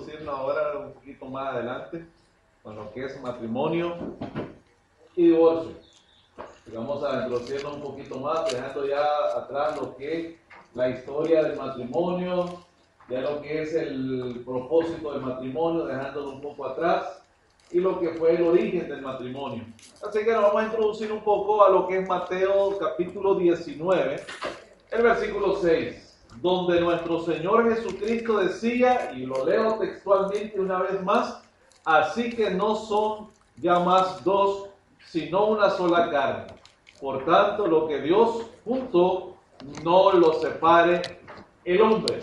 introducirnos ahora un poquito más adelante con lo que es matrimonio y divorcio. Y vamos a introducirnos un poquito más, dejando ya atrás lo que es la historia del matrimonio, ya lo que es el propósito del matrimonio, dejándolo un poco atrás, y lo que fue el origen del matrimonio. Así que nos vamos a introducir un poco a lo que es Mateo capítulo 19, el versículo 6, donde nuestro Señor Jesucristo decía, y lo leo textualmente una vez más: así que no son ya más dos, sino una sola carne. Por tanto, lo que Dios juntó, no lo separe el hombre.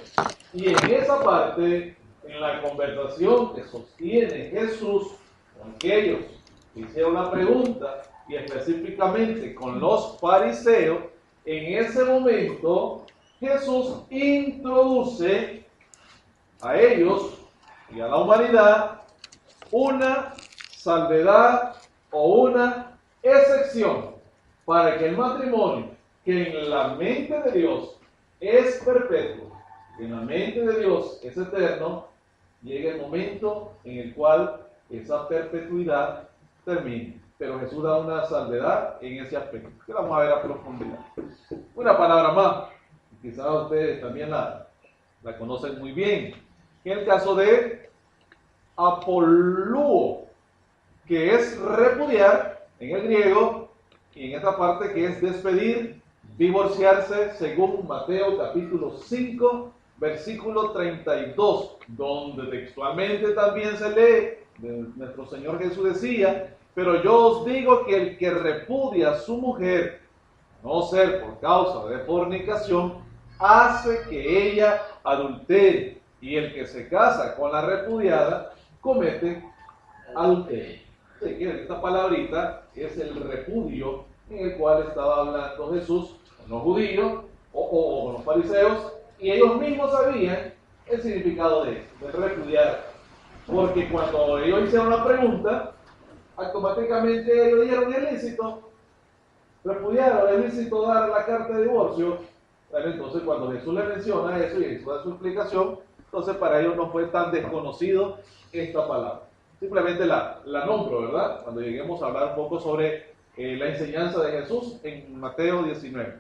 Y en esa parte, en la conversación que sostiene Jesús con aquellos que hicieron la pregunta, y específicamente con los fariseos, en ese momento Jesús introduce a ellos y a la humanidad una salvedad o una excepción para que el matrimonio, que en la mente de Dios es perpetuo, que en la mente de Dios es eterno, llegue el momento en el cual esa perpetuidad termine. Pero Jesús da una salvedad en ese aspecto, que vamos a ver a profundidad. Una palabra más, quizás ustedes también la conocen muy bien, en el caso de apoluo, que es repudiar en el griego, y en esta parte que es despedir, divorciarse, según Mateo capítulo 5, versículo 32, donde textualmente también se lee, nuestro Señor Jesús decía: pero yo os digo que el que repudia a su mujer, no ser por causa de fornicación, hace que ella adultere, y el que se casa con la repudiada comete adulterio. Así que esta palabrita es el repudio en el cual estaba hablando Jesús con los judíos o con los fariseos, y ellos mismos sabían el significado de repudiar, porque cuando ellos hicieron la pregunta, automáticamente ellos dijeron: es lícito repudiar o es lícito dar la carta de divorcio. Bueno, entonces cuando Jesús le menciona eso y Jesús da su explicación, entonces para ellos no fue tan desconocido esta palabra. Simplemente la nombro, ¿verdad? Cuando lleguemos a hablar un poco sobre la enseñanza de Jesús en Mateo 19.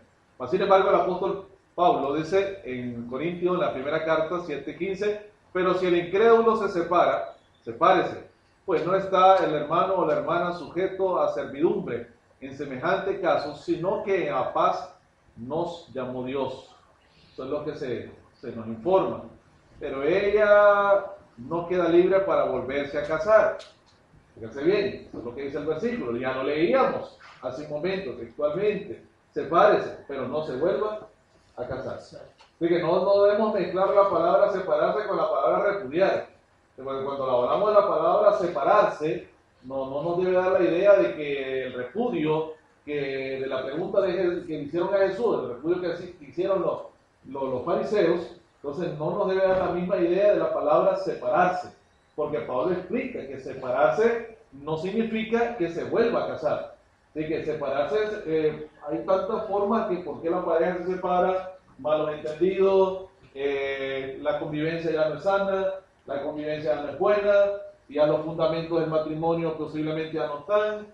Sin embargo, el apóstol Pablo dice en Corintios, en la primera carta 7:15: pero si el incrédulo se separa, sepárese, pues no está el hermano o la hermana sujeto a servidumbre en semejante caso, sino que en la paz nos llamó Dios. Eso es lo que se nos informa. Pero ella no queda libre para volverse a casar. Fíjense bien, eso es lo que dice el versículo. Ya lo leíamos hace un momento textualmente: sepárese, pero no se vuelva a casarse. Así que no debemos mezclar la palabra separarse con la palabra repudiar. Porque cuando hablamos de la palabra separarse, no nos debe dar la idea de que el repudio, que de la pregunta que hicieron a Jesús, el repudio que hicieron los fariseos, entonces no nos debe dar la misma idea de la palabra separarse, porque Pablo explica que separarse no significa que se vuelva a casar. Así que separarse, hay tantas formas que por qué la pareja se separa: malos entendidos, la convivencia ya no es sana, la convivencia ya no es buena, ya los fundamentos del matrimonio posiblemente ya no están,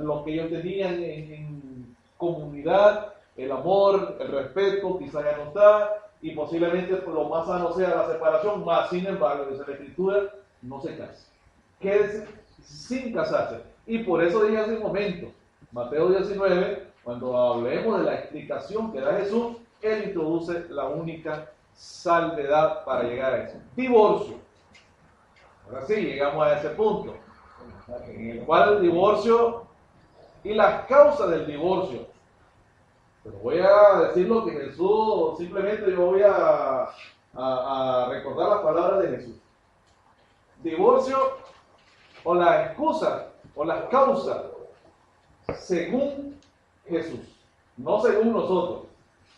lo que ellos tenían en comunidad, el amor, el respeto, quizás ya no está, y posiblemente lo más sano sea la separación, más sin embargo, dice la Escritura, no se case. Quédese sin casarse. Y por eso dije hace un momento, Mateo 19, cuando hablemos de la explicación que da Jesús, él introduce la única salvedad para llegar a eso: divorcio. Ahora sí, llegamos a ese punto, en el cual el divorcio y las causas del divorcio. Pero voy a decir lo que Jesús, simplemente yo voy a recordar las palabras de Jesús. Divorcio o la excusa o las causas según Jesús, no según nosotros.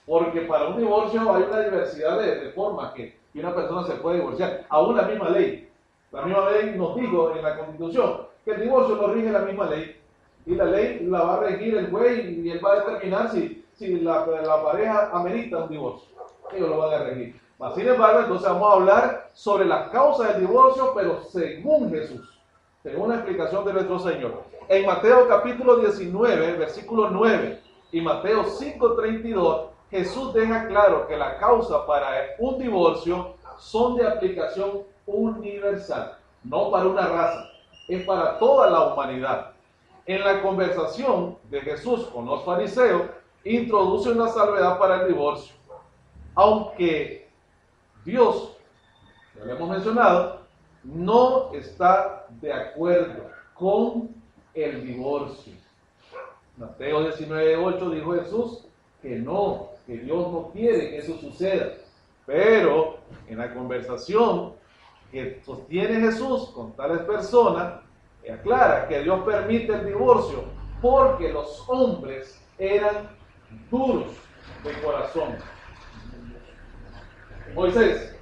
Porque para un divorcio hay una diversidad de formas que una persona se puede divorciar. Aún la misma ley. La misma ley nos dijo en la Constitución que el divorcio lo rige la misma ley. Y la ley la va a regir el juez y él va a determinar si la pareja amerita un divorcio. Ellos lo van a regir. Mas, sin embargo, entonces vamos a hablar sobre la causa del divorcio, pero según Jesús, según la explicación de nuestro Señor. En Mateo capítulo 19, versículo 9 y Mateo 5:32, Jesús deja claro que la causa para un divorcio son de aplicación universal, no para una raza, es para toda la humanidad. En la conversación de Jesús con los fariseos, introduce una salvedad para el divorcio. Aunque Dios, ya lo hemos mencionado, no está de acuerdo con el divorcio. Mateo 19:8 dijo Jesús que no, que Dios no quiere que eso suceda. Pero en la conversación que sostiene Jesús con tales personas, aclara que Dios permite el divorcio porque los hombres eran duros de corazón. Moisés,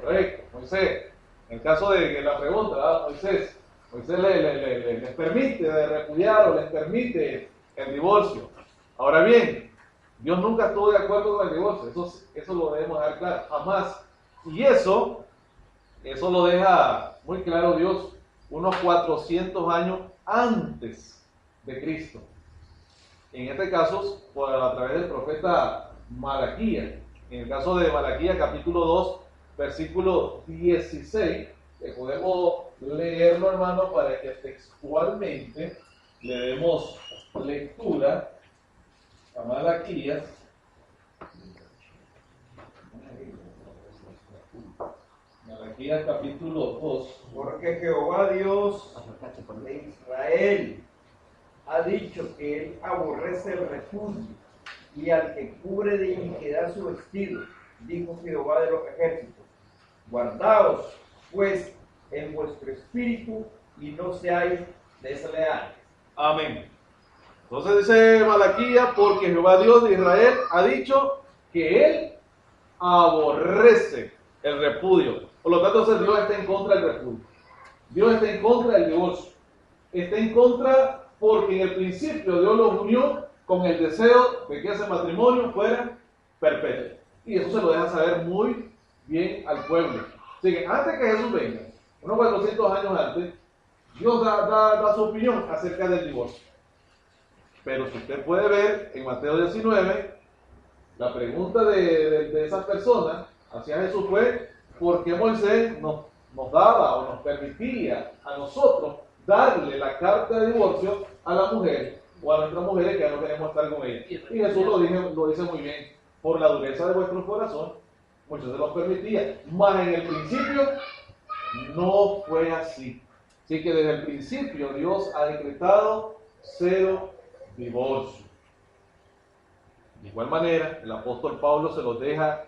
correcto, Moisés, en el caso de la pregunta, ¿verdad? Moisés les permite repudiar o les permite el divorcio. Ahora bien, Dios nunca estuvo de acuerdo con el divorcio, eso lo debemos dejar claro, jamás. Y eso lo deja muy claro Dios unos 400 años antes de Cristo. En este caso, a través del profeta Malaquías. En el caso de Malaquías, capítulo 2, versículo 16, que podemos leerlo, hermano, para que textualmente le demos lectura a Malaquías. Malaquías capítulo 2. Porque Jehová Dios de Israel ha dicho que él aborrece el repudio y al que cubre de iniquidad su vestido, dijo Jehová de los ejércitos. Guardaos, pues, en vuestro espíritu y no seáis desleales. Amén. Entonces dice Malaquías, porque Jehová Dios de Israel ha dicho que él aborrece el repudio. Por lo tanto, Dios está en contra del repudio. Dios está en contra del divorcio. Está en contra porque en el principio Dios los unió con el deseo de que ese matrimonio fuera perpetuo. Y eso se lo deja saber muy bien al pueblo. Así que antes que Jesús venga, unos 400 años antes, Dios da su opinión acerca del divorcio. Pero si usted puede ver en Mateo 19, la pregunta de esas personas hacia Jesús fue: ¿por qué Moisés nos daba o nos permitía a nosotros darle la carta de divorcio a la mujer o a nuestras mujeres que ya no queremos estar con ellas? Y Jesús lo dice muy bien: por la dureza de vuestro corazón, Moisés se los permitía, mas en el principio no fue así. Así que desde el principio Dios ha decretado 0 divorcio. De igual manera, el apóstol Pablo se los deja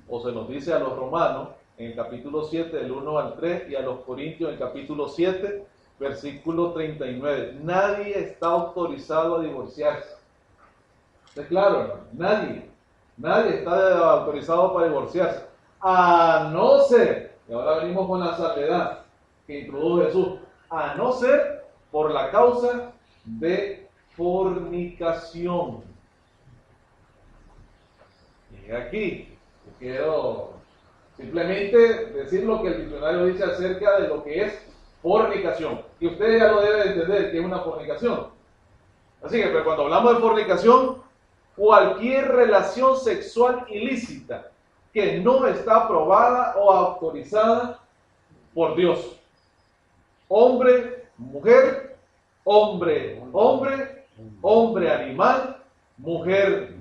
o se nos dice a los romanos en el capítulo 7, del 1 al 3, y a los corintios en el capítulo 7, versículo 39. Nadie está autorizado a divorciarse. ¿Está claro, hermano? Nadie está autorizado para divorciarse. A no ser, y ahora venimos con la salvedad que introdujo Jesús, a no ser por la causa de fornicación. Y aquí quiero simplemente decir lo que el diccionario dice acerca de lo que es fornicación. Y ustedes ya lo deben entender que es una fornicación. Así que, pero cuando hablamos de fornicación, cualquier relación sexual ilícita que no está aprobada o autorizada por Dios. Hombre, mujer, hombre, hombre, animal, mujer,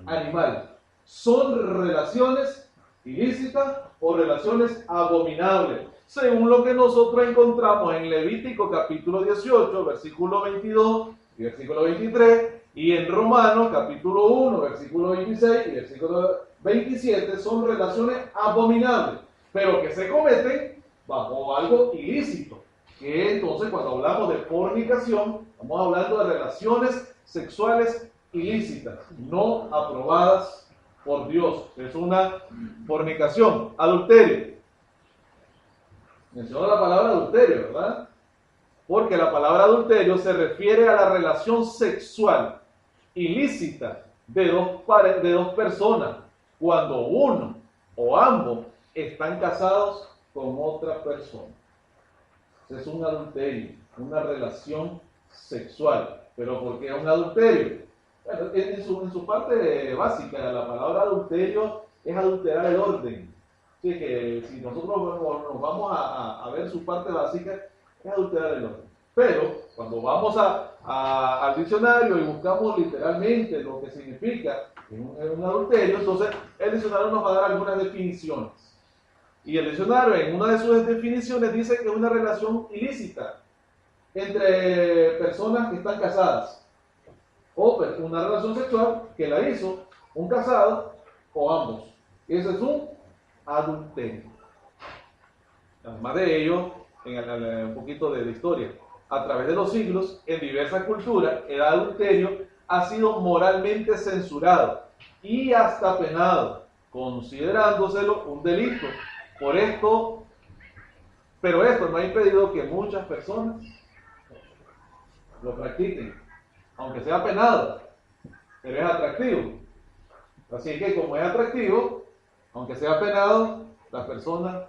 animal. Son relaciones ilícitas o relaciones abominables, según lo que nosotros encontramos en Levítico capítulo 18, versículo 22 y versículo 23, y en Romanos capítulo 1, versículo 26 y versículo 27. Son relaciones abominables, pero que se cometen bajo algo ilícito, que entonces cuando hablamos de fornicación, estamos hablando de relaciones sexuales ilícitas, no aprobadas por Dios. Es una fornicación. Adulterio. Mencionó la palabra adulterio, ¿verdad? Porque la palabra adulterio se refiere a la relación sexual ilícita de dos personas cuando uno o ambos están casados con otra persona. Es un adulterio, una relación sexual. ¿Pero por qué es un adulterio? Bueno, en su parte básica, la palabra adulterio es adulterar el orden. Así que si nosotros nos vamos a ver su parte básica, es adulterar el orden. Pero cuando vamos al diccionario y buscamos literalmente lo que significa un adulterio, entonces el diccionario nos va a dar algunas definiciones. Y el diccionario en una de sus definiciones dice que es una relación ilícita entre personas que están casadas, o una relación sexual que la hizo un casado o ambos. Ese es un adulterio. Además de ello, en un poquito de historia, a través de los siglos, en diversas culturas, el adulterio ha sido moralmente censurado y hasta penado, considerándoselo un delito. Por esto, pero esto no ha impedido que muchas personas lo practiquen, aunque sea penado, pero es atractivo. Así que como es atractivo, aunque sea penado, las personas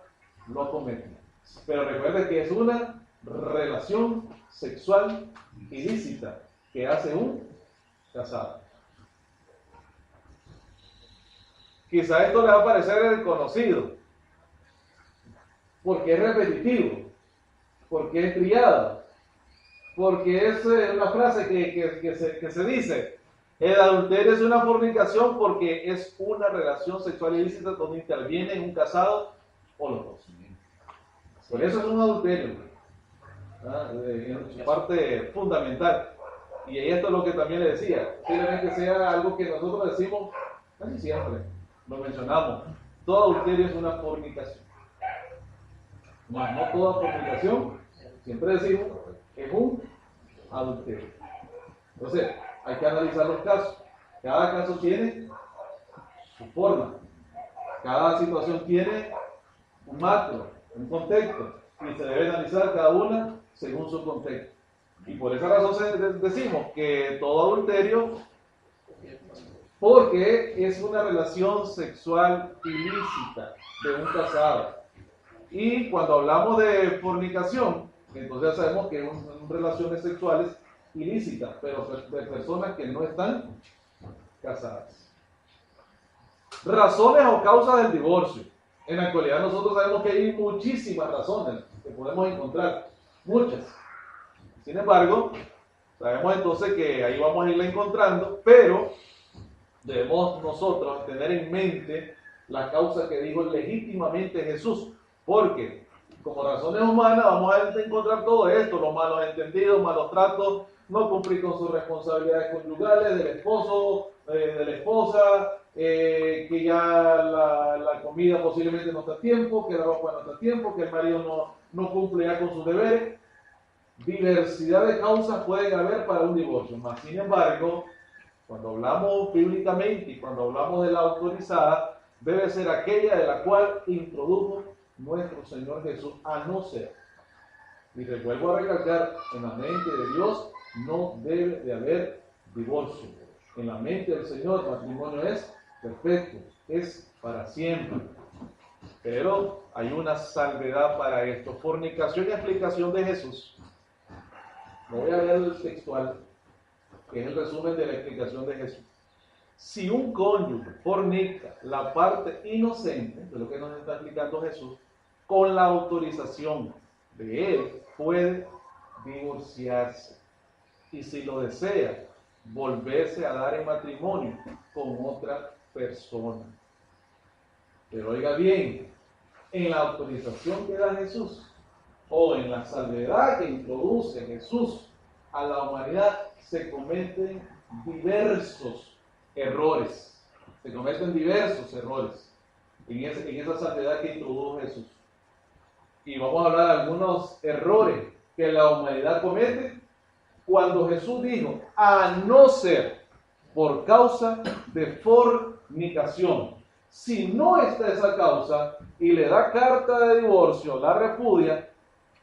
lo cometen. Pero recuerde que es una relación sexual ilícita que hace un casado. Quizá esto le va a parecer conocido, porque es repetitivo, porque es trillado, porque es una frase que se dice: el adulterio es una fornicación porque es una relación sexual ilícita donde interviene un casado o los dos. Por eso es un adulterio, en su parte fundamental. Y esto es lo que también le decía, posiblemente sea algo que nosotros decimos casi siempre, lo mencionamos: todo adulterio es una fornicación. No toda fornicación, siempre decimos, es un adulterio. Entonces, hay que analizar los casos. Cada caso tiene su forma. Cada situación tiene un macro, un contexto, y se debe analizar cada una según su contexto. Y por esa razón decimos que todo adulterio, porque es una relación sexual ilícita de un casado. Y cuando hablamos de fornicación, entonces sabemos que son relaciones sexuales ilícitas, pero de personas que no están casadas. Razones o causas del divorcio. En la actualidad nosotros sabemos que hay muchísimas razones que podemos encontrar, muchas. Sin embargo, sabemos entonces que ahí vamos a irla encontrando, pero debemos nosotros tener en mente la causa que dijo legítimamente Jesús, porque como razones humanas vamos a encontrar todo esto: los malos entendidos, malos tratos, no cumplir con sus responsabilidades conyugales, del esposo, de la esposa, que ya la comida posiblemente no está a tiempo, que la ropa no está a tiempo, que el marido no cumple ya con sus deberes. Diversidad de causas pueden haber para un divorcio, mas sin embargo, cuando hablamos bíblicamente y cuando hablamos de la autorizada, debe ser aquella de la cual introdujo nuestro Señor Jesús, a no ser, y les vuelvo a recalcar, en la mente de Dios no debe de haber divorcio. En la mente del Señor el matrimonio es perfecto, es para siempre. Pero hay una salvedad para esto: fornicación y explicación de Jesús. No voy a leer el textual, que es el resumen de la explicación de Jesús. Si un cónyuge fornica la parte inocente de lo que nos está explicando Jesús, con la autorización de él, puede divorciarse. Y si lo desea, volverse a dar en matrimonio con otra persona. Pero oiga bien, en la autorización que da Jesús, o en la salvedad que introduce Jesús a la humanidad, se cometen diversos errores. Se cometen diversos errores en esa salvedad que introdujo Jesús. Y vamos a hablar de algunos errores que la humanidad comete cuando Jesús dijo: a no ser por causa de fornicación. Si no está esa causa y le da carta de divorcio, la repudia,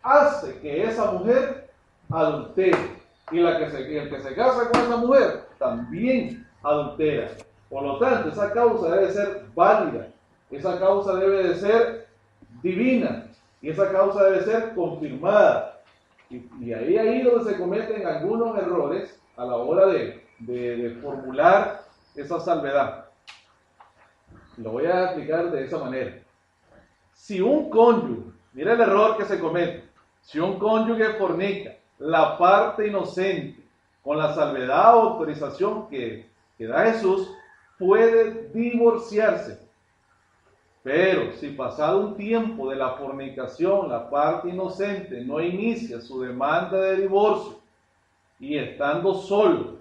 hace que esa mujer adultere. Y el que se casa con esa mujer también adultera. Por lo tanto, esa causa debe ser válida, esa causa debe de ser divina y esa causa debe ser confirmada. Y ahí donde se cometen algunos errores a la hora de formular esa salvedad. Lo voy a explicar de esa manera. Si un cónyuge, mira el error que se comete, si un cónyuge fornica, la parte inocente, con la salvedad o autorización que da Jesús, puede divorciarse. Pero si pasado un tiempo de la fornicación, la parte inocente no inicia su demanda de divorcio y estando solo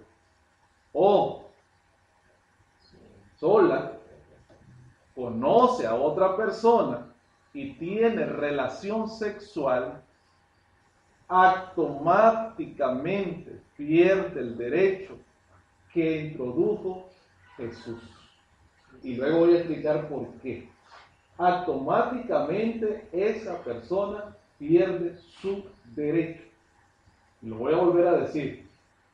o sola, conoce a otra persona y tiene relación sexual, automáticamente pierde el derecho que introdujo Jesús. Y luego voy a explicar por qué. Automáticamente esa persona pierde su derecho. Y lo voy a volver a decir.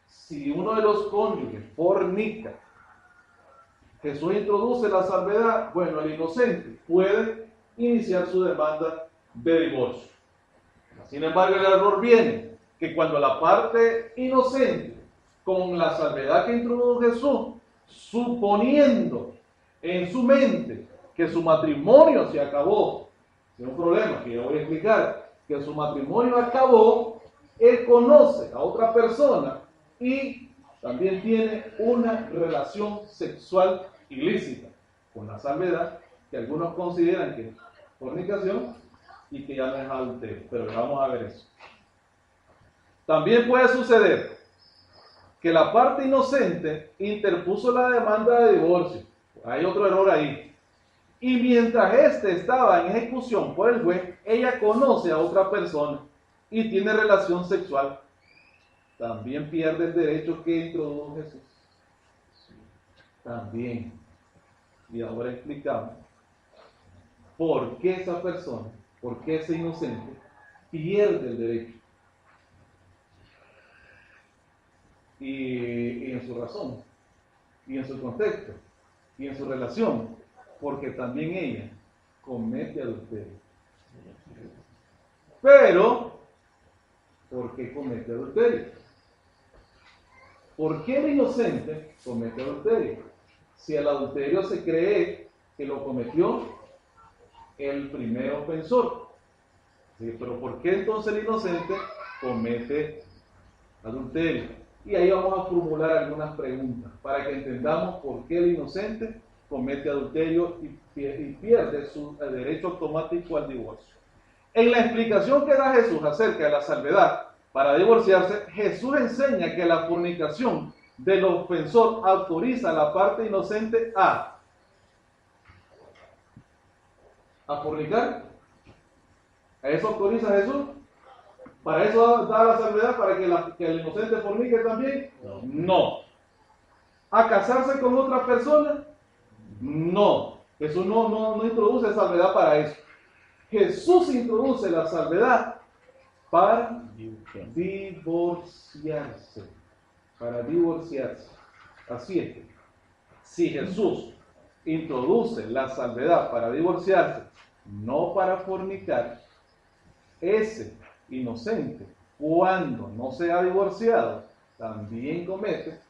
Si uno de los cónyuges fornica, Jesús introduce la salvedad, bueno, el inocente puede iniciar su demanda de divorcio. Sin embargo, el error viene que cuando la parte inocente, con la salvedad que introdujo Jesús, suponiendo en su mente que su matrimonio se acabó, sin un problema que yo voy a explicar, que su matrimonio acabó, él conoce a otra persona y también tiene una relación sexual ilícita, con la salvedad que algunos consideran que es fornicación y que ya no es adulterio, pero vamos a ver eso. También puede suceder que la parte inocente interpuso la demanda de divorcio. Hay otro error ahí. Y mientras éste estaba en ejecución por el juez, ella conoce a otra persona y tiene relación sexual. También pierde el derecho que introdujo Jesús. También. Y ahora explicamos por qué esa persona, por qué ese inocente pierde el derecho. Y en su razón, y en su contexto, y en su relación, porque también ella comete adulterio. Pero, ¿por qué comete adulterio? ¿Por qué el inocente comete adulterio? Si el adulterio se cree que lo cometió el primer ofensor. ¿Sí? Pero ¿por qué entonces el inocente comete adulterio? Y ahí vamos a formular algunas preguntas para que entendamos por qué el inocente comete adulterio y pierde su derecho automático al divorcio. En la explicación que da Jesús acerca de la salvedad para divorciarse, Jesús enseña que la fornicación del ofensor autoriza a la parte inocente a fornicar. ¿A eso autoriza Jesús? ¿Para eso da la salvedad? ¿Para que el inocente fornique también? No. ¿A casarse con otra persona? No. Jesús no introduce salvedad para eso. Jesús introduce la salvedad para divorciarse. Para divorciarse. Así es que, si Jesús introduce la salvedad para divorciarse, no para fornicar, ese inocente, cuando no se ha divorciado, también comete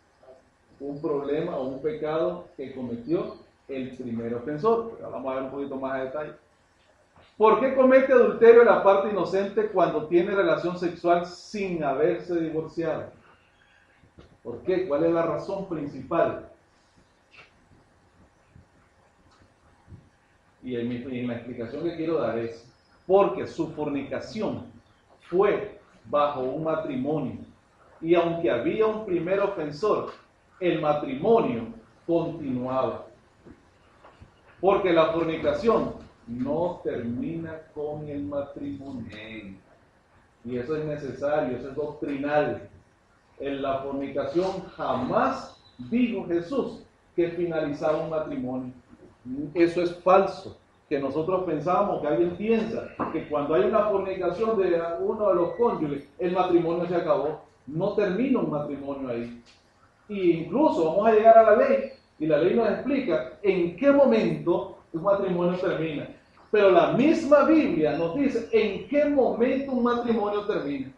un problema o un pecado que cometió el primer ofensor. Pero vamos a ver un poquito más a detalle. ¿Por qué comete adulterio la parte inocente cuando tiene relación sexual sin haberse divorciado? ¿Por qué? ¿Cuál es la razón principal? Y en la explicación que quiero dar es porque su fornicación fue bajo un matrimonio. Y aunque había un primer ofensor, el matrimonio continuaba. Porque la fornicación no termina con el matrimonio. Y eso es necesario, eso es doctrinal. En la fornicación jamás dijo Jesús que finalizaba un matrimonio. Eso es falso. Que nosotros pensamos, que alguien piensa que cuando hay una fornicación de uno de los cónyuges, el matrimonio se acabó. No termina un matrimonio ahí. E incluso vamos a llegar a la ley. Y la ley nos explica en qué momento un matrimonio termina. Pero la misma Biblia nos dice en qué momento un matrimonio termina.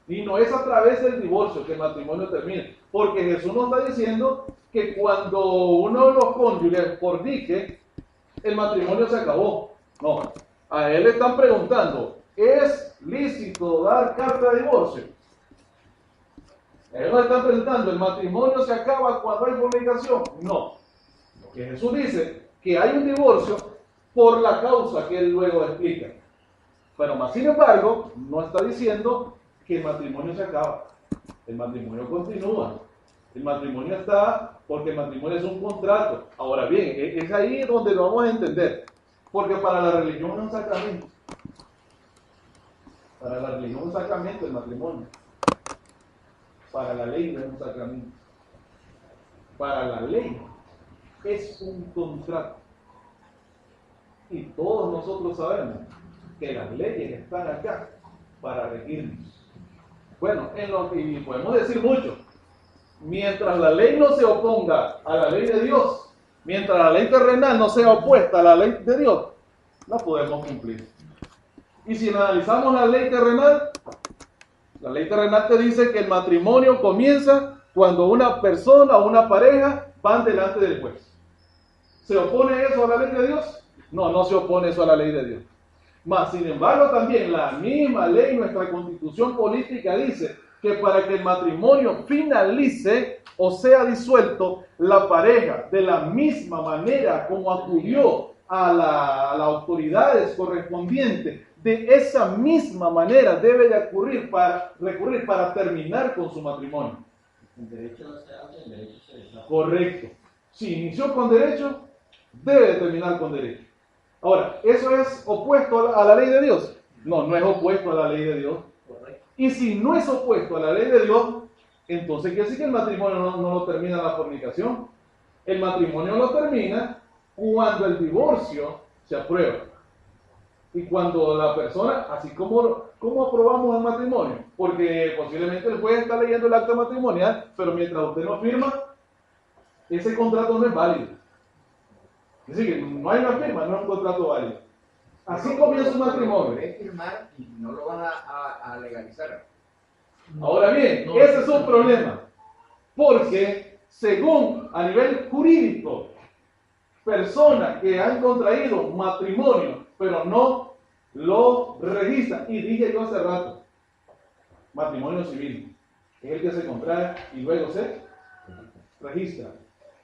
Y no es a través del divorcio que el matrimonio termina. Porque Jesús nos está diciendo que cuando uno de los cónyuges fornique, el matrimonio se acabó. No, a él le están preguntando, ¿es lícito dar carta de divorcio? A él le están preguntando, ¿el matrimonio se acaba cuando hay fornicación? No. Lo que Jesús dice, que hay un divorcio por la causa que él luego explica. Pero más sin embargo, no está diciendo que el matrimonio se acaba. El matrimonio continúa. El matrimonio está porque el matrimonio es un contrato. Ahora bien, es ahí donde lo vamos a entender. Porque para la religión es un sacramento. Para la religión es un sacramento el matrimonio. Para la ley no es un sacramento. Para la ley es un contrato. Y todos nosotros sabemos que las leyes están acá para regirnos. Bueno, y podemos decir mucho. Mientras la ley no se oponga a la ley de Dios, mientras la ley terrenal no sea opuesta a la ley de Dios, la podemos cumplir. Y si analizamos la ley terrenal te dice que el matrimonio comienza cuando una persona o una pareja van delante del juez. ¿Se opone eso a la ley de Dios? No, no se opone eso a la ley de Dios. Mas, sin embargo, también la misma ley, nuestra constitución política dice que para que el matrimonio finalice o sea disuelto, la pareja, de la misma manera como acudió a las autoridades correspondientes, de esa misma manera debe de recurrir para terminar con su matrimonio. El derecho no se hace, el derecho se deshace. Correcto. Si inició con derecho, debe de terminar con derecho. Ahora, ¿eso es opuesto a la ley de Dios? No, no es opuesto a la ley de Dios. Correcto. Y si no es opuesto a la ley de Dios, entonces quiere decir que el matrimonio no lo termina la fornicación. El matrimonio lo termina cuando el divorcio se aprueba. Y cuando la persona, así como aprobamos el matrimonio, porque posiblemente el juez está leyendo el acta matrimonial, pero mientras usted no firma, ese contrato no es válido. Es decir, que no hay una firma, no es un contrato válido. Así comienza un matrimonio. Puedes firmar y no lo vas a legalizar. Ahora bien, ese es un problema, porque según a nivel jurídico, personas que han contraído matrimonio, pero no lo registran, y dije yo hace rato, matrimonio civil, es el que se contrae y luego se registra.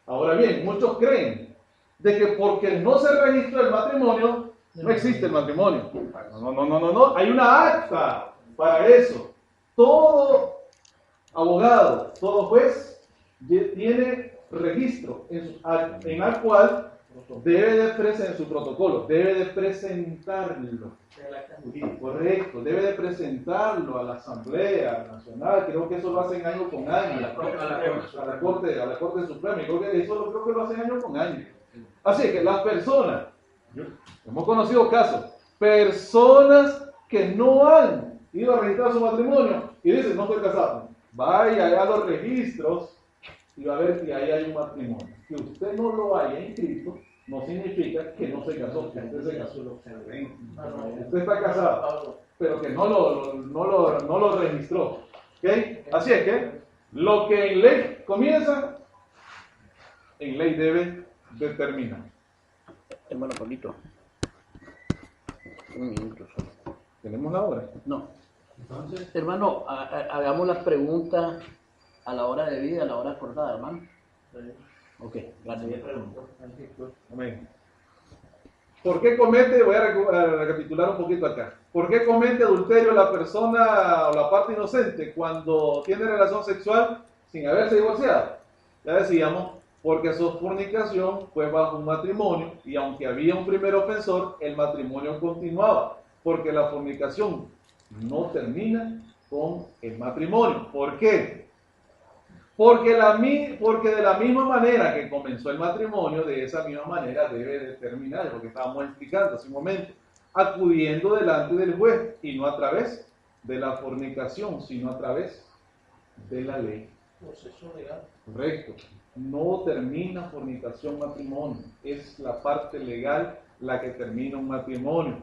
Ahora bien, muchos creen de que porque no se registra el matrimonio, no existe el matrimonio. No, hay una acta para eso. Todo abogado, todo juez tiene registro en el cual debe de presentar su protocolo, debe de presentarlo. Correcto, debe de presentarlo a la Asamblea Nacional. Creo que eso lo hacen año con año. A la Corte Suprema. Y creo que lo hacen año con año. Así que las personas, hemos conocido casos, personas que no han ido a registrar su matrimonio y dicen, no estoy casado. Vaya a los registros y va a ver que ahí hay un matrimonio. Que usted no lo haya inscrito no significa que no se casó, que usted se casó. Usted está casado, pero que no lo registró. ¿Okay? Así es que lo que en ley comienza, en ley debe determinar. Hermano Pablito, un minuto solo. ¿Tenemos la hora? No. Entonces, hermano, hagamos las preguntas a la hora de vida, a la hora acordada, hermano. Ok, gracias. Amén. ¿Por qué comete, voy a recapitular un poquito acá, ¿por qué comete adulterio la persona o la parte inocente cuando tiene relación sexual sin haberse divorciado? Ya decíamos, porque su fornicación fue bajo un matrimonio y aunque había un primer ofensor, el matrimonio continuaba, porque la fornicación no termina con el matrimonio. ¿Por qué? Porque de la misma manera que comenzó el matrimonio, de esa misma manera debe de terminar, lo que estábamos explicando hace un momento, acudiendo delante del juez y no a través de la fornicación, sino a través de la ley. Proceso legal. Correcto. no termina fornicación matrimonio, es la parte legal la que termina un matrimonio.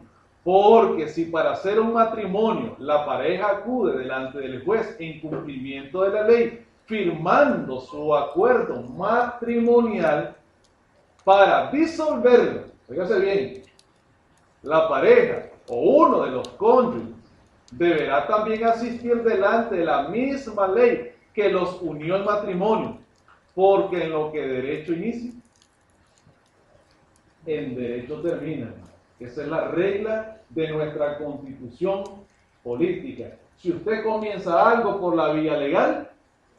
Porque si para hacer un matrimonio la pareja acude delante del juez en cumplimiento de la ley, firmando su acuerdo matrimonial para disolverlo, fíjese bien, la pareja o uno de los cónyuges deberá también asistir delante de la misma ley que los unió en matrimonio, porque en lo que derecho inicia, en derecho termina. Esa es la regla de nuestra constitución política. Si usted comienza algo por la vía legal,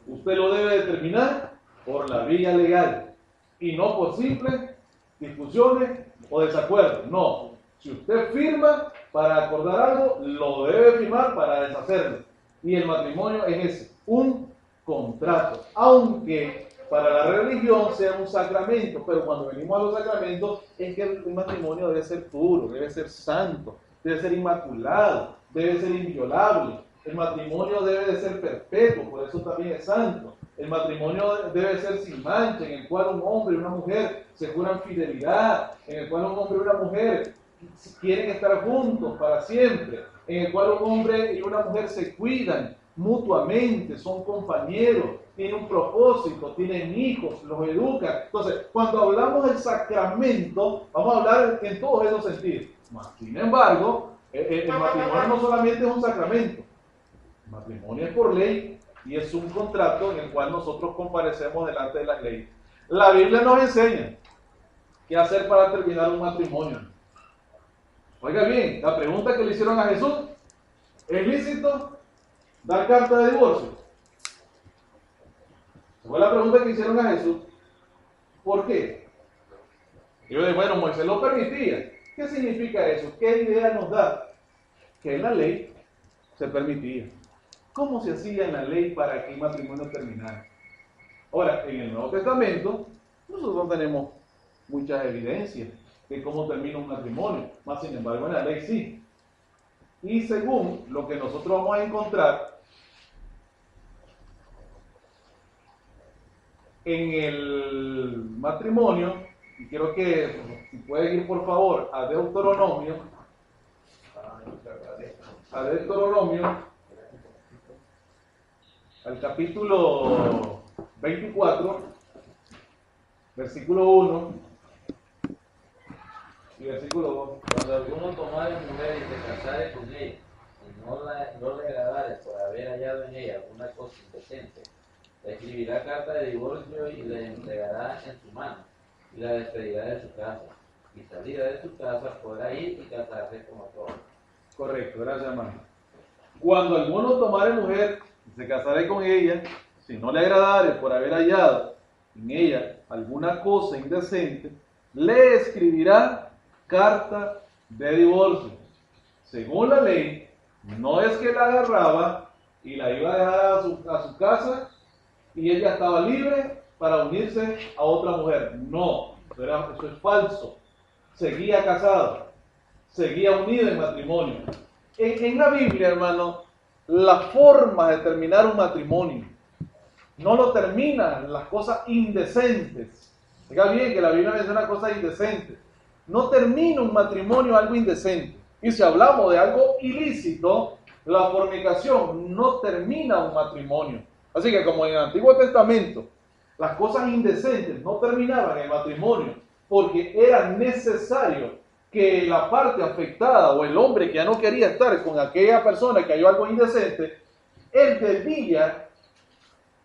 usted lo debe determinar por la vía legal y no por simples discusiones o desacuerdos. No, si usted firma para acordar algo, lo debe firmar para deshacerlo. Y el matrimonio es ese, un contrato, aunque para la religión sea un sacramento, pero cuando venimos a los sacramentos es que el matrimonio debe ser puro, debe ser santo, debe ser inmaculado, debe ser inviolable. El matrimonio debe de ser perpetuo, por eso también es santo. El matrimonio debe ser sin mancha, en el cual un hombre y una mujer se juran fidelidad, en el cual un hombre y una mujer quieren estar juntos para siempre, en el cual un hombre y una mujer se cuidan mutuamente, son compañeros, tienen un propósito, tienen hijos, los educan. Entonces, cuando hablamos del sacramento, vamos a hablar en todos esos sentidos. Sin embargo, el matrimonio no solamente es un sacramento, el matrimonio es por ley y es un contrato en el cual nosotros comparecemos delante de las leyes. La Biblia nos enseña qué hacer para terminar un matrimonio. Oiga bien, la pregunta que le hicieron a Jesús, ¿es lícito dar carta de divorcio? Fue la pregunta que hicieron a Jesús. ¿Por qué? Y yo dije, bueno, Moisés lo permitía. ¿Qué significa eso? ¿Qué idea nos da? Que en la ley se permitía. ¿Cómo se hacía en la ley para que el matrimonio terminara? Ahora, en el Nuevo Testamento, nosotros tenemos muchas evidencias de cómo termina un matrimonio, más sin embargo en la ley sí. Y según lo que nosotros vamos a encontrar en el matrimonio, y quiero que si pueden ir por favor a Deuteronomio, al capítulo 24, versículo 1 y versículo 2. Cuando alguno tomare mujer y se casare con ella, y no le agradare por haber hallado en ella alguna cosa indecente, le escribirá carta de divorcio y le entregará en su mano, y la despedirá de su casa. Y salida de su casa podrá ir y casarse como todos. Correcto, gracias hermano. Cuando alguno tomare mujer y se casare con ella, si no le agradare por haber hallado en ella alguna cosa indecente, le escribirá carta de divorcio. Según la ley, no es que la agarraba y la iba a dejar a su casa y ella estaba libre para unirse a otra mujer. No, eso es falso. Seguía casado, seguía unido en matrimonio. En la Biblia, hermano, la forma de terminar un matrimonio no lo terminan las cosas indecentes. Oiga bien que la Biblia menciona cosas indecentes. No termina un matrimonio algo indecente. Y si hablamos de algo ilícito, la fornicación no termina un matrimonio. Así que como en el Antiguo Testamento las cosas indecentes no terminaban el matrimonio porque era necesario que la parte afectada o el hombre que ya no quería estar con aquella persona que halló algo indecente, él debía,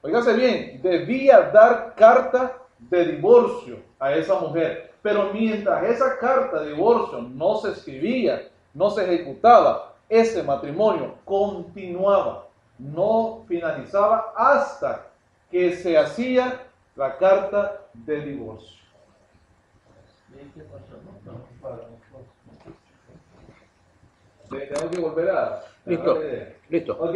oígase bien, debía dar carta de divorcio a esa mujer. Pero mientras esa carta de divorcio no se escribía, no se ejecutaba, ese matrimonio continuaba, no finalizaba hasta que se hacía la carta de divorcio. Tengo que volver a... Listo. Ok.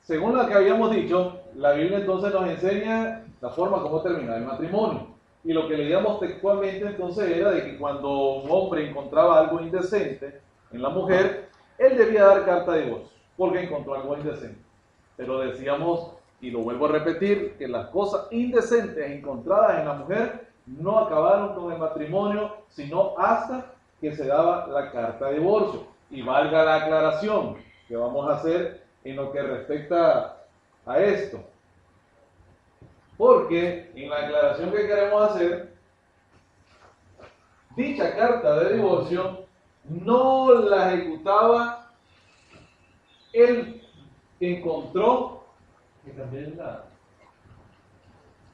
Según lo que habíamos dicho, la Biblia entonces nos enseña la forma como terminar el matrimonio. Y lo que leíamos textualmente entonces era de que cuando un hombre encontraba algo indecente en la mujer, él debía dar carta de divorcio, porque encontró algo indecente. Pero decíamos Y lo vuelvo a repetir, que las cosas indecentes encontradas en la mujer no acabaron con el matrimonio, sino hasta que se daba la carta de divorcio. Y valga la aclaración que vamos a hacer en lo que respecta a esto. Porque en la aclaración que queremos hacer, dicha carta de divorcio no la ejecutaba el que encontró, Que también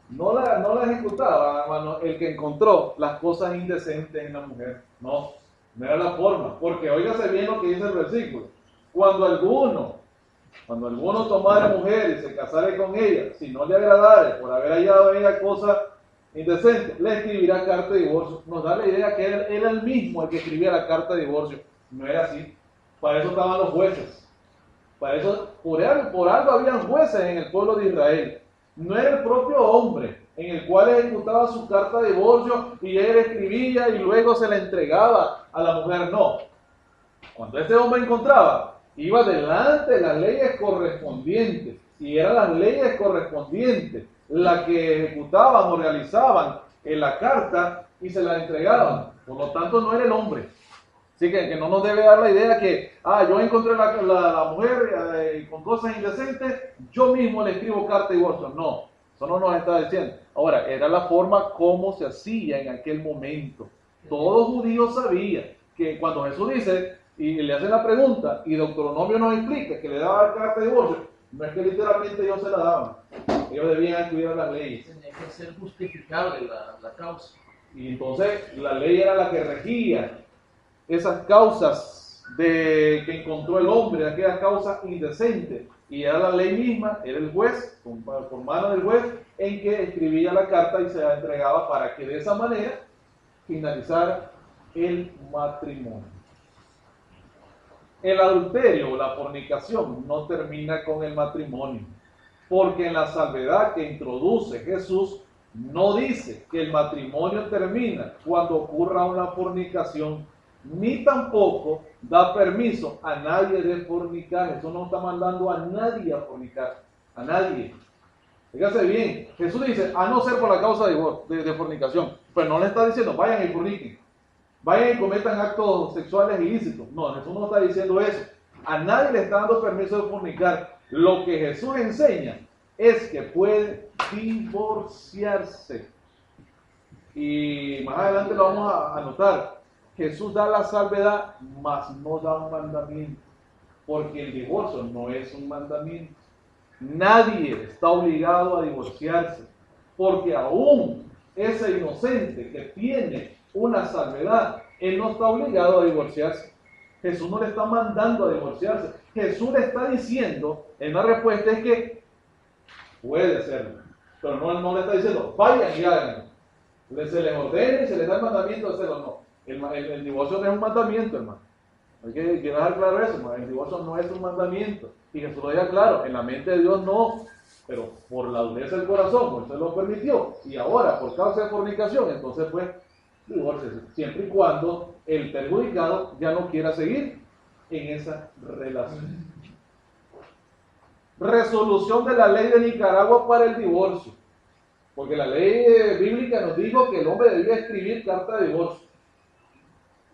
no la ejecutaba, hermano, el que encontró las cosas indecentes en la mujer. No era la forma. Porque óigase bien lo que dice el versículo. Cuando alguno tomara mujer y se casare con ella, si no le agradare por haber hallado en ella cosas indecentes, le escribirá carta de divorcio. Nos da la idea que él era el mismo el que escribía la carta de divorcio. No era así. Para eso estaban los jueces. Para eso, por algo habían jueces en el pueblo de Israel. No era el propio hombre en el cual ejecutaba su carta de divorcio y él escribía y luego se la entregaba a la mujer. No. Cuando este hombre encontraba, iba delante de las leyes correspondientes, y eran las leyes correspondientes las que ejecutaban o realizaban en la carta y se la entregaban. Por lo tanto, no era el hombre. Así que no nos debe dar la idea que, yo encontré la mujer con cosas indecentes, yo mismo le escribo carta de divorcio. No, eso no nos está diciendo. Ahora, era la forma como se hacía en aquel momento. Todo judío sabía que cuando Jesús dice, y le hacen la pregunta, y Deuteronomio nos explica que le daba carta de divorcio, no es que literalmente ellos se la daban. Ellos debían estudiar las leyes. tenía que ser justificable la causa. Y entonces la ley era la que regía esas causas que encontró el hombre, aquellas causas indecentes. Y era la ley misma, era el juez, por mano del juez, en que escribía la carta y se la entregaba para que de esa manera finalizara el matrimonio. El adulterio o la fornicación no termina con el matrimonio, porque en la salvedad que introduce Jesús no dice que el matrimonio termina cuando ocurra una fornicación, ni tampoco da permiso a nadie de fornicar. Eso no está mandando a nadie a fornicar, a nadie. Fíjate bien, Jesús dice, a no ser por la causa de fornicación, pero no le está diciendo, vayan y forniquen, vayan y cometan actos sexuales ilícitos. No, Jesús no está diciendo eso. A nadie le está dando permiso de fornicar. Lo que Jesús enseña es que puede divorciarse. Y más adelante lo vamos a notar. Jesús da la salvedad, mas no da un mandamiento. Porque el divorcio no es un mandamiento. Nadie está obligado a divorciarse. Porque aún ese inocente que tiene una salvedad, él no está obligado a divorciarse. Jesús no le está mandando a divorciarse. Jesús le está diciendo, en la respuesta es que puede hacerlo, pero no le está diciendo, vayan y háganlo. Se les ordena y se les da el mandamiento de hacerlo. No, el divorcio no es un mandamiento, hermano. Hay que dejar claro eso, hermano. El divorcio no es un mandamiento. Y Jesús lo deja claro, en la mente de Dios no, pero por la dureza del corazón, pues se lo permitió. Y ahora, por causa de fornicación, entonces pues divorcio, siempre y cuando el perjudicado ya no quiera seguir en esa relación. Resolución de la ley de Nicaragua para el divorcio, porque la ley bíblica nos dijo que el hombre debía escribir carta de divorcio,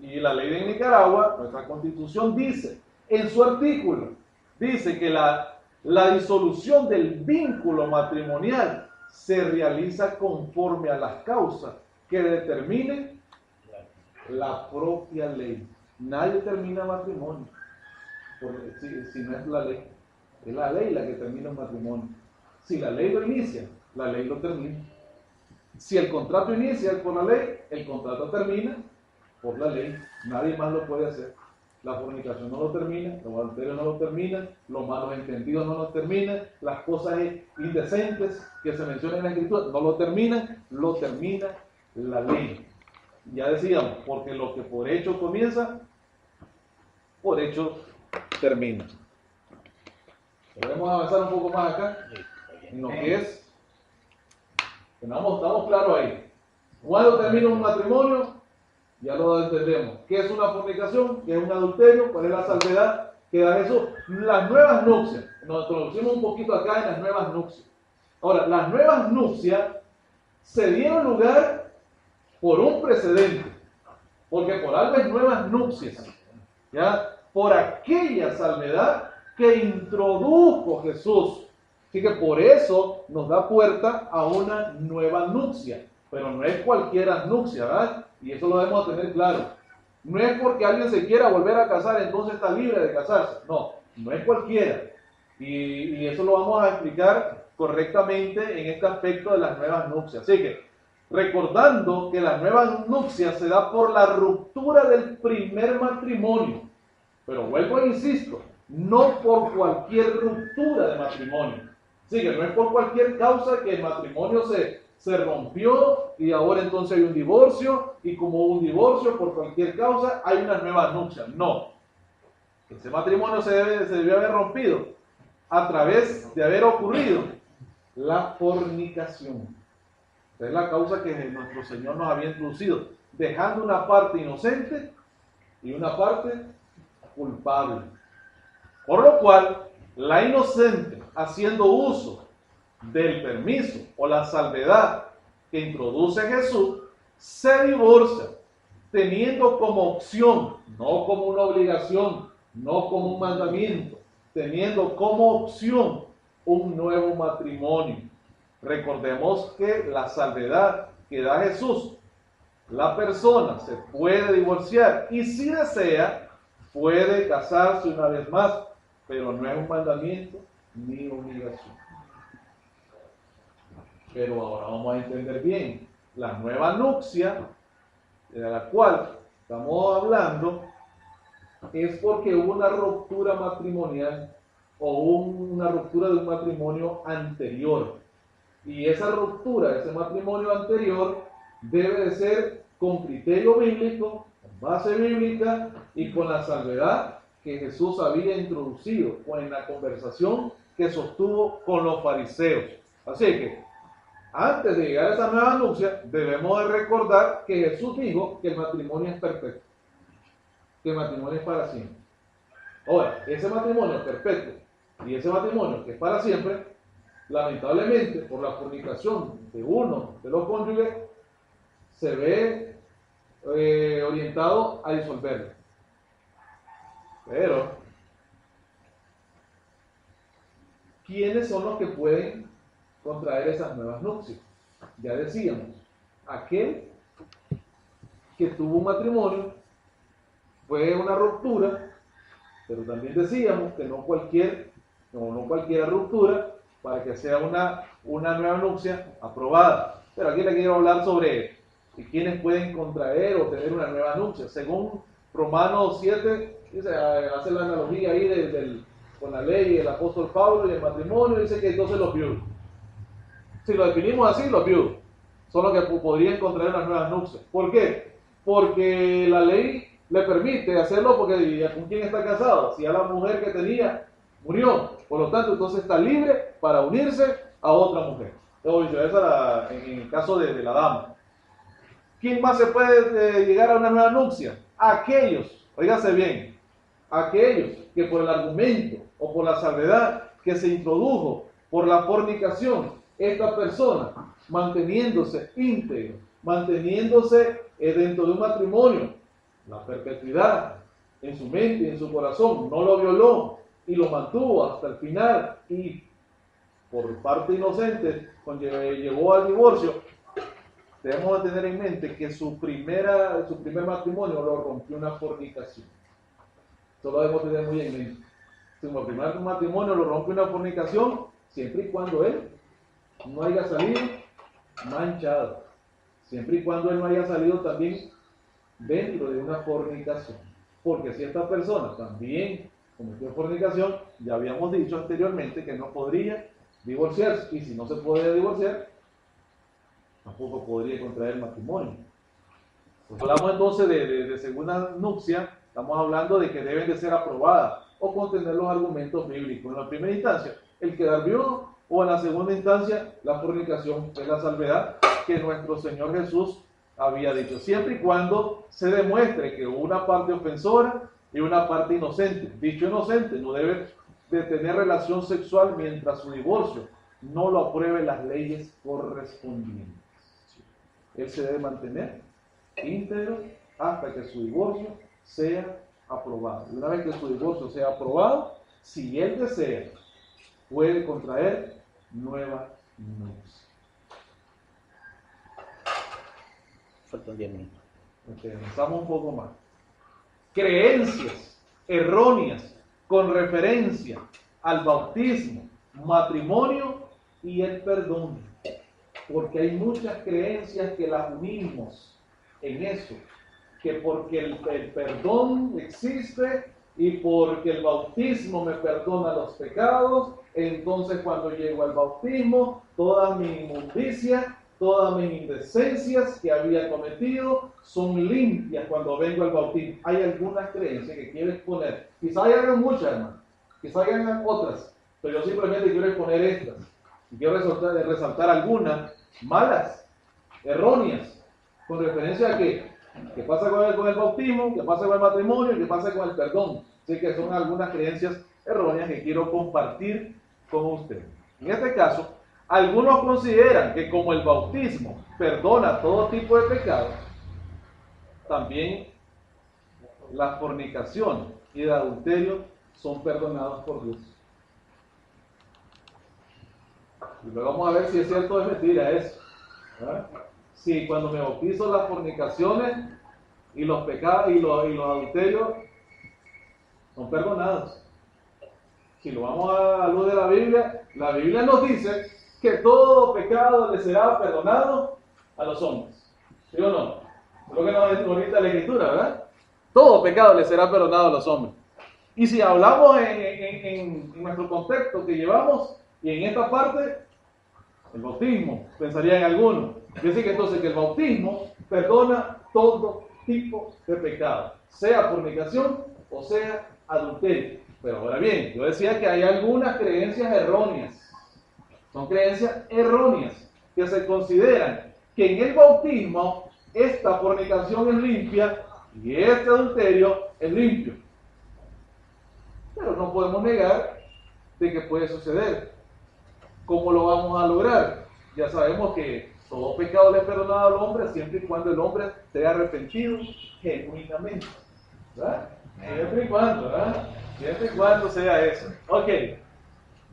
y la ley de Nicaragua, nuestra constitución dice, en su artículo, dice que la disolución del vínculo matrimonial se realiza conforme a las causas que determine la propia ley. Nadie termina matrimonio si no es la ley. Es la ley la que termina un matrimonio. Si la ley lo inicia, la ley lo termina. Si el contrato inicia por la ley, el contrato termina por la ley. Nadie más lo puede hacer. La fornicación no lo termina, los adulterios no lo terminan, los malos entendidos no lo terminan, las cosas indecentes que se mencionan en la Escritura no lo terminan, lo termina la ley. Ya decíamos, porque lo que por hecho comienza, por hecho termina. Podemos avanzar un poco más acá en lo que es. Estamos claros ahí. ¿Cuándo termina un matrimonio? Ya lo entendemos. ¿Qué es una fornicación? ¿Qué es un adulterio? ¿Cuál es la salvedad que da Jesús? las nuevas nupcias. Nos introducimos un poquito acá en las nuevas nupcias. Ahora, las nuevas nupcias se dieron lugar por un precedente, porque por algo es nuevas nupcias, ¿ya? Por aquella salvedad que introdujo Jesús. Así que por eso nos da puerta a una nueva nupcia, pero no es cualquier nupcia, ¿verdad? Y eso lo debemos tener claro. No es porque alguien se quiera volver a casar, entonces está libre de casarse. No, no es cualquiera. Y eso lo vamos a explicar correctamente en este aspecto de las nuevas nupcias. Así que, recordando que la nueva nupcia se da por la ruptura del primer matrimonio, pero vuelvo e insisto, no por cualquier ruptura de matrimonio. Así que no es por cualquier causa que el matrimonio se rompió y ahora entonces hay un divorcio, y como hubo un divorcio por cualquier causa hay una nueva nupcia. No. Ese matrimonio se debió haber rompido a través de haber ocurrido la fornicación. Esa es la causa que nuestro Señor nos había introducido, dejando una parte inocente y una parte culpable. Por lo cual, la inocente, haciendo uso del permiso o la salvedad que introduce Jesús, se divorcia, teniendo como opción, no como una obligación, no como un mandamiento, teniendo como opción un nuevo matrimonio. Recordemos que la salvedad que da Jesús, la persona se puede divorciar y si desea, puede casarse una vez más, pero no es un mandamiento ni obligación. Pero ahora vamos a entender bien, la nueva nupcia de la cual estamos hablando es porque hubo una ruptura matrimonial o una ruptura de un matrimonio anterior. Y esa ruptura de ese matrimonio anterior debe de ser con criterio bíblico, con base bíblica y con la salvedad que Jesús había introducido en la conversación que sostuvo con los fariseos. Así que, antes de llegar a esa nueva nupcia, debemos de recordar que Jesús dijo que el matrimonio es perfecto, que el matrimonio es para siempre. Ahora, ese matrimonio es perfecto y ese matrimonio que es para siempre, lamentablemente, por la fornicación de uno de los cónyuges, se ve orientado a disolverlo. Pero, ¿quiénes son los que pueden contraer esas nuevas nupcias? Ya decíamos, aquel que tuvo un matrimonio, fue una ruptura, pero también decíamos que no cualquier ruptura para que sea una nueva nupcia aprobada. Pero aquí le quiero hablar sobre quiénes pueden contraer o tener una nueva nupcia. Según Romanos 7, dice, hace la analogía ahí con la ley del apóstol Pablo y el matrimonio, dice que entonces los viudos. Si lo definimos así, los viudos son los que podrían contraer unas nuevas nupcias. ¿Por qué? Porque la ley le permite hacerlo porque ¿con quién está casado? Si ya la mujer que tenía murió, por lo tanto entonces está libre para unirse a otra mujer. O viceversa en el caso de la dama. ¿Quién más se puede llegar a una nueva nupcia? Aquellos, oígase bien, aquellos que por el argumento o por la salvedad que se introdujo por la fornicación, esta persona manteniéndose íntegro, manteniéndose dentro de un matrimonio, la perpetuidad en su mente y en su corazón, no lo violó y lo mantuvo hasta el final y por parte inocente llevó al divorcio. Debemos de tener en mente que su primer matrimonio lo rompió una fornicación. Eso lo debemos tener muy en mente. Su primer matrimonio lo rompe una fornicación siempre y cuando él no haya salido manchado. Siempre y cuando él no haya salido también dentro de una fornicación. Porque si esta persona también cometió fornicación, ya habíamos dicho anteriormente que no podría divorciarse. Y si no se puede divorciar, tampoco podría contraer matrimonio. Pues hablamos entonces de segunda nupcia, estamos hablando de que deben de ser aprobadas o contener los argumentos bíblicos. En la primera instancia, el quedar viudo, o en la segunda instancia, la fornicación, que es la salvedad que nuestro Señor Jesús había dicho, siempre y cuando se demuestre que hubo una parte ofensora y una parte inocente. Dicho inocente no debe de tener relación sexual mientras su divorcio no lo aprueben las leyes correspondientes. Él se debe mantener íntegro hasta que su divorcio sea aprobado. Y una vez que su divorcio sea aprobado, si él desea, puede contraer nueva nupcia. Faltan 10 minutos. Pensamos un poco más. Creencias erróneas con referencia al bautismo, matrimonio y el perdón. Porque hay muchas creencias que las unimos en eso. Que porque el perdón existe y porque el bautismo me perdona los pecados, entonces cuando llego al bautismo, toda mi inmundicia, todas mis indecencias que había cometido son limpias cuando vengo al bautismo. Hay algunas creencias que quiero exponer. Quizá hayan muchas, hermano. Quizá hayan otras. Pero yo simplemente quiero exponer estas. Y quiero resaltar algunas malas, erróneas, con referencia a qué pasa con el bautismo, qué pasa con el matrimonio, qué pasa con el perdón. Así que son algunas creencias erróneas que quiero compartir con ustedes. En este caso, algunos consideran que como el bautismo perdona todo tipo de pecados, también la fornicación y el adulterio son perdonados por Dios. Y luego vamos a ver si es cierto o es mentira eso. ¿Verdad? Si cuando me bautizo las fornicaciones y los pecados y los adulterios son perdonados. Si lo vamos a la luz de la Biblia nos dice que todo pecado le será perdonado a los hombres. ¿Sí o no? Es lo que nos dice ahorita la Escritura, ¿verdad? Todo pecado le será perdonado a los hombres. Y si hablamos en nuestro contexto que llevamos, y en esta parte, el bautismo, pensarían algunos. Dice que entonces que el bautismo perdona todo tipo de pecado, sea fornicación o sea adulterio. Pero ahora bien, yo decía que hay algunas creencias erróneas. Son creencias erróneas que se consideran que en el bautismo esta fornicación es limpia y este adulterio es limpio. Pero no podemos negar de que puede suceder. ¿Cómo lo vamos a lograr? Ya sabemos que todo pecado le es perdonado al hombre siempre y cuando el hombre sea arrepentido genuinamente. ¿Verdad? Siempre y cuando, ¿verdad? Siempre y cuando sea eso. Ok.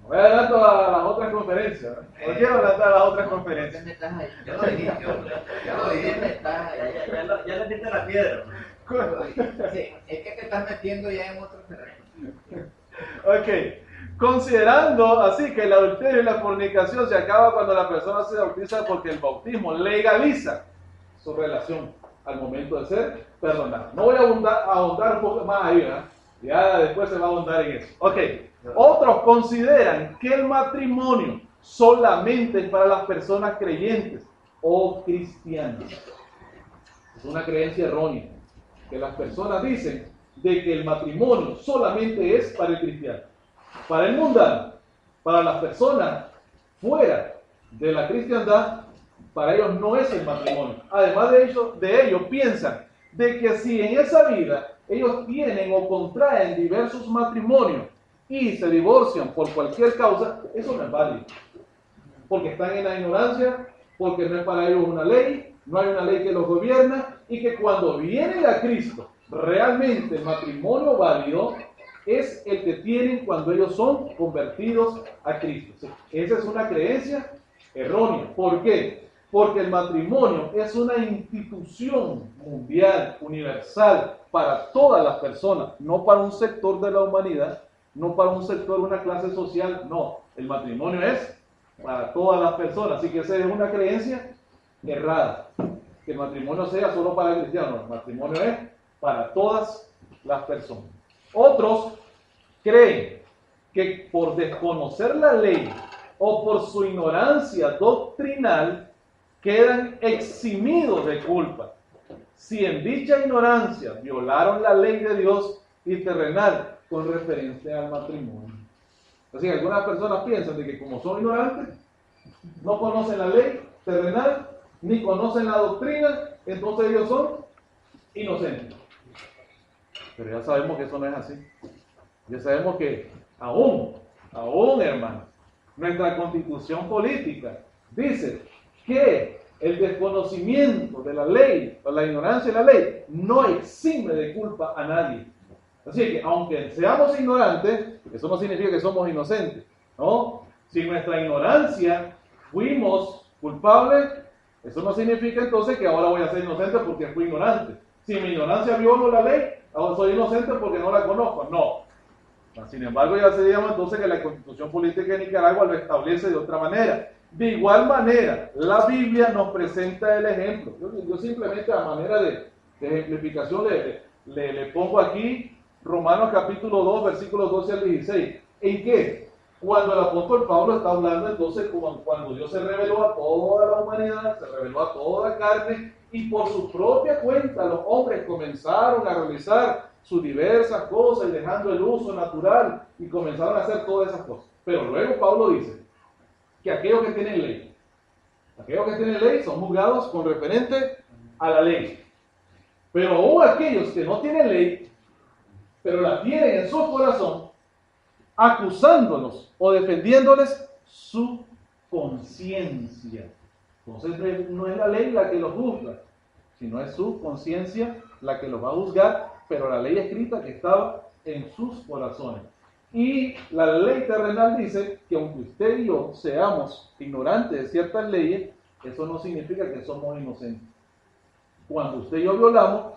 Voy adelanto a las otras conferencias. ¿No quiero adelantar a las otras conferencias? Ya lo dijiste, ya lo dijiste. Ya le diste la piedra. Sí, es que te estás metiendo ya en otro terreno. Ok. Considerando así que el adulterio y la fornicación se acaba cuando la persona se bautiza porque el bautismo legaliza su relación al momento de ser perdonada. No voy a ahondar un poco más ahí, ¿verdad? Ya después se va a ahondar en eso. Ok. Otros consideran que el matrimonio solamente es para las personas creyentes o cristianas. Es una creencia errónea. Que las personas dicen de que el matrimonio solamente es para el cristiano. Para el mundano, para las personas fuera de la cristiandad, para ellos no es el matrimonio. Además de ello piensan de que si en esa vida ellos tienen o contraen diversos matrimonios y se divorcian por cualquier causa, eso no es válido. Porque están en la ignorancia, porque no es para ellos una ley, no hay una ley que los gobierna, y que cuando viene a Cristo, realmente el matrimonio válido es el que tienen cuando ellos son convertidos a Cristo. Esa es una creencia errónea. ¿Por qué? Porque el matrimonio es una institución mundial, universal, para todas las personas, no para un sector de la humanidad, no para un sector, una clase social, no. El matrimonio es para todas las personas, así que esa es una creencia errada. Que el matrimonio sea solo para el cristiano, el matrimonio es para todas las personas. Otros creen que por desconocer la ley o por su ignorancia doctrinal quedan eximidos de culpa si en dicha ignorancia violaron la ley de Dios y terrenal con referencia al matrimonio. Así que algunas personas piensan de que como son ignorantes, no conocen la ley terrenal, ni conocen la doctrina, entonces ellos son inocentes. Pero ya sabemos que eso no es así. Ya sabemos que Aún, hermano, nuestra constitución política dice que el desconocimiento de la ley o la ignorancia de la ley no exime de culpa a nadie. Así que, aunque seamos ignorantes, eso no significa que somos inocentes, ¿no? Si nuestra ignorancia fuimos culpables, eso no significa entonces que ahora voy a ser inocente porque fui ignorante. Si mi ignorancia violó la ley, ahora soy inocente porque no la conozco. No. Sin embargo, ya sabíamos entonces que la Constitución Política de Nicaragua lo establece de otra manera. De igual manera, la Biblia nos presenta el ejemplo. Yo simplemente a manera de ejemplificación le pongo aquí Romanos capítulo 2, versículos 12 al 16. ¿En qué? Cuando el apóstol Pablo está hablando entonces cuando Dios se reveló a toda la humanidad, se reveló a toda la carne, y por su propia cuenta los hombres comenzaron a realizar sus diversas cosas y dejando el uso natural y comenzaron a hacer todas esas cosas. Pero luego Pablo dice que aquellos que tienen ley son juzgados con referente a la ley. Pero aún aquellos que no tienen ley, pero la tienen en su corazón, acusándolos o defendiéndoles su conciencia. Entonces no es la ley la que los juzga, sino es su conciencia la que los va a juzgar, pero la ley escrita que estaba en sus corazones. Y la ley terrenal dice que aunque usted y yo seamos ignorantes de ciertas leyes, eso no significa que somos inocentes. Cuando usted y yo violamos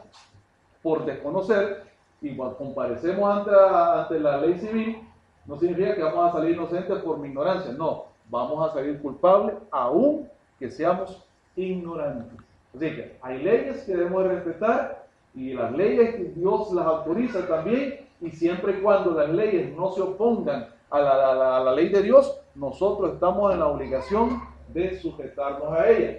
por desconocer y comparecemos ante la ley civil, no significa que vamos a salir inocentes por mi ignorancia. No, vamos a salir culpables aún que seamos ignorantes. Así que hay leyes que debemos respetar y las leyes que Dios las autoriza también, y siempre y cuando las leyes no se opongan a la ley de Dios, nosotros estamos en la obligación de sujetarnos a ella.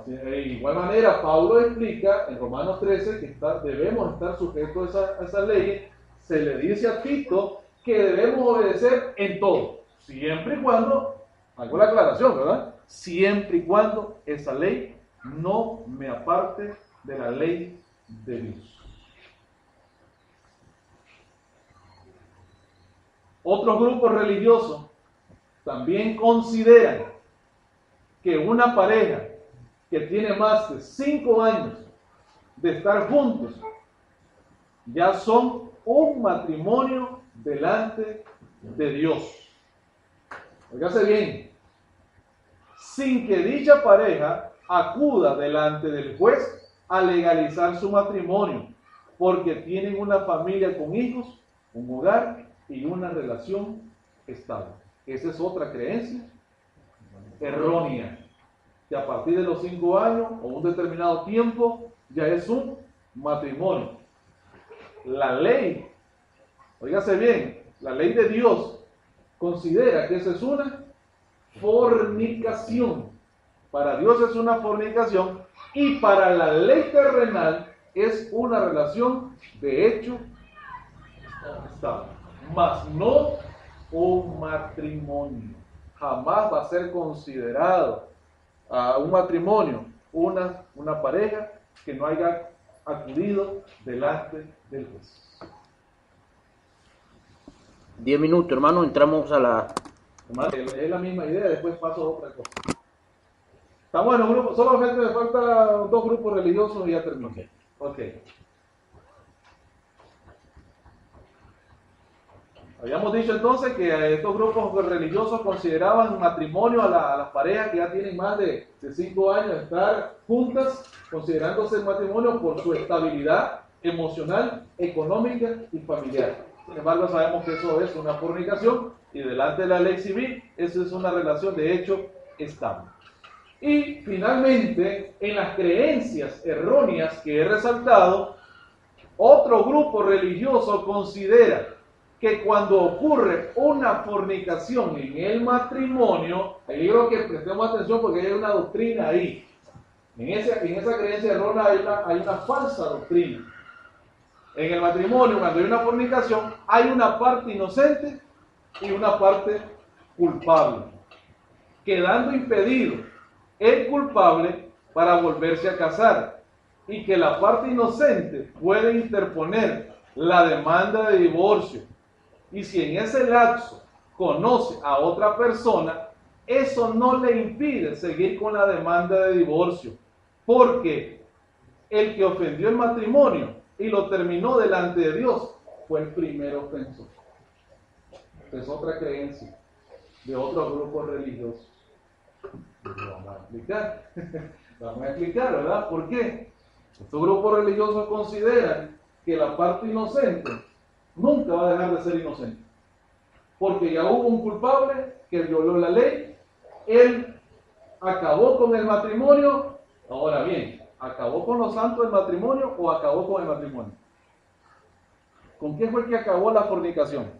De igual manera, Pablo explica en Romanos 13 que debemos estar sujetos a esas leyes. Se le dice a Tito que debemos obedecer en todo, siempre y cuando, hago la aclaración, ¿verdad? Siempre y cuando esa ley no me aparte de la ley de Dios. Otros grupos religiosos también consideran que una pareja que tiene más de 5 años de estar juntos ya son un matrimonio delante de Dios. Óigase bien, sin que dicha pareja acuda delante del juez a legalizar su matrimonio, porque tienen una familia con hijos, un hogar y una relación estable. Esa es otra creencia errónea, que a partir de los 5 años o un determinado tiempo ya es un matrimonio. La ley, óigase bien, la ley de Dios considera que esa es una fornicación. Para Dios es una fornicación y para la ley terrenal es una relación de hecho estable, mas no un matrimonio. Jamás va a ser considerado un matrimonio una pareja que no haya acudido delante del juez. 10 minutos, hermano, entramos a la... Es la misma idea, después paso a otra cosa. Estamos en un grupo, solamente me faltan 2 grupos religiosos y ya termino. Ok. Habíamos dicho entonces que estos grupos religiosos consideraban matrimonio a las parejas que ya tienen más de 5 años de estar juntas, considerándose matrimonio por su estabilidad emocional, económica y familiar. Sin embargo, sabemos que eso es una fornicación y delante de la ley civil, eso es una relación de hecho estable. Y finalmente, en las creencias erróneas que he resaltado, otro grupo religioso considera que cuando ocurre una fornicación en el matrimonio, ahí creo que prestemos atención porque hay una doctrina ahí. En esa creencia errónea hay una falsa doctrina. En el matrimonio, cuando hay una fornicación, hay una parte inocente y una parte culpable, quedando impedido el culpable para volverse a casar, y que la parte inocente puede interponer la demanda de divorcio Y si en ese lapso conoce a otra persona, eso no le impide seguir con la demanda de divorcio, porque el que ofendió el matrimonio y lo terminó delante de Dios fue el primer ofensor. Es otra creencia de otros grupos religiosos. Vamos a explicar. Vamos a explicar, ¿verdad? ¿Por qué? Estos grupos religiosos consideran que la parte inocente nunca va a dejar de ser inocente. Porque ya hubo un culpable que violó la ley, él acabó con el matrimonio. Ahora bien, ¿acabó con los santos el matrimonio o acabó con el matrimonio? ¿Con quién fue el que acabó la fornicación?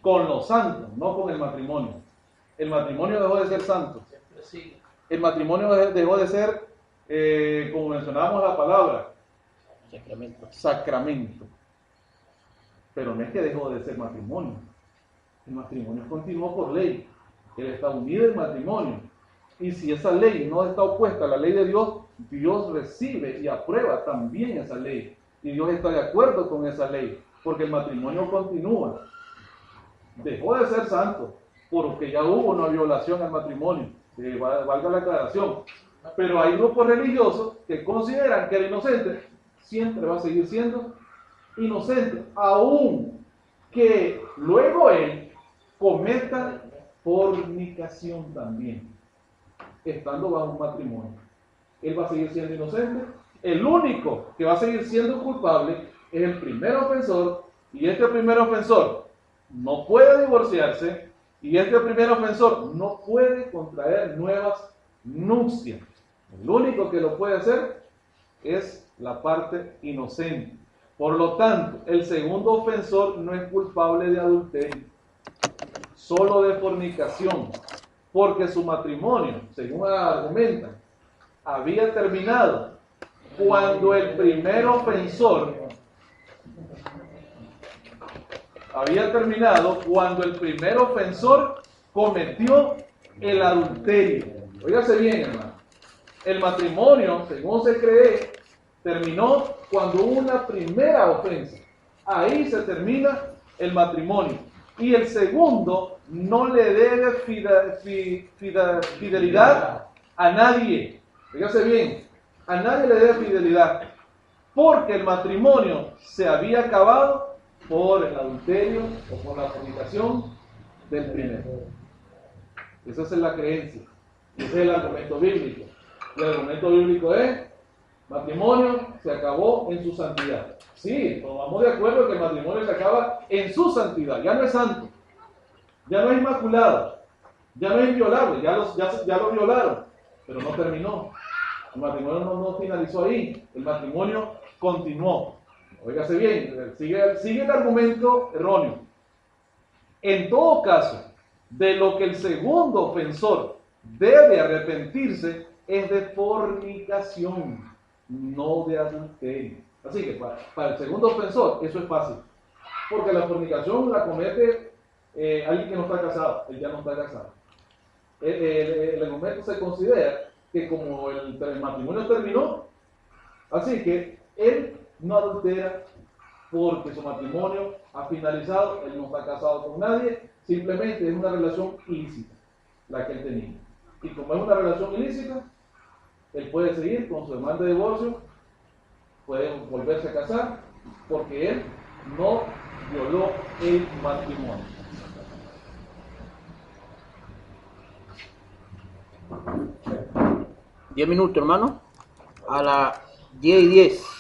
Con los santos, no con el matrimonio. El matrimonio dejó de ser santo. El matrimonio dejó de ser, como mencionábamos la palabra, sacramento. Pero no es que dejó de ser matrimonio. El matrimonio continuó por ley. Él está unido en matrimonio. Y si esa ley no está opuesta a la ley de Dios, Dios recibe y aprueba también esa ley. Y Dios está de acuerdo con esa ley, porque el matrimonio continúa. Dejó de ser santo, porque ya hubo una violación al matrimonio. Valga la aclaración. Pero hay grupos religiosos que consideran que el inocente siempre va a seguir siendo inocente, aun que luego él cometa fornicación también, estando bajo un matrimonio. Él va a seguir siendo inocente. El único que va a seguir siendo culpable es el primer ofensor, y este primer ofensor no puede divorciarse, y este primer ofensor no puede contraer nuevas nupcias. El único que lo puede hacer es la parte inocente. Por lo tanto, el segundo ofensor no es culpable de adulterio, solo de fornicación, porque su matrimonio, según argumentan, había terminado cuando el primer ofensor cometió el adulterio. Óigase bien, hermano. El matrimonio, según se cree, terminó cuando hubo una primera ofensa. Ahí se termina el matrimonio. Y el segundo no le debe fidelidad a nadie. Fíjese bien, a nadie le debe fidelidad, porque el matrimonio se había acabado por el adulterio o por la fornicación del primero. Esa es la creencia. Ese es el argumento bíblico. Y el argumento bíblico es: matrimonio se acabó en su santidad. Sí, estamos de acuerdo que el matrimonio se acaba en su santidad. Ya no es santo, ya no es inmaculado, ya no es inviolable, ya lo violaron, pero no terminó. El matrimonio no finalizó ahí, el matrimonio continuó. Óigase bien, sigue el argumento erróneo. En todo caso, de lo que el segundo ofensor debe arrepentirse es de fornicación, no de adulterio. Así que para el segundo ofensor eso es fácil, porque la fornicación la comete alguien que no está casado. Él ya no está casado. El argumento se considera que como el matrimonio terminó, así que él no adultera porque su matrimonio ha finalizado, él no está casado con nadie, simplemente es una relación ilícita la que él tenía. Y como es una relación ilícita, él puede seguir con su demanda de divorcio, puede volverse a casar, porque él no violó el matrimonio. ¿10 minutos, hermano? A las 10:10.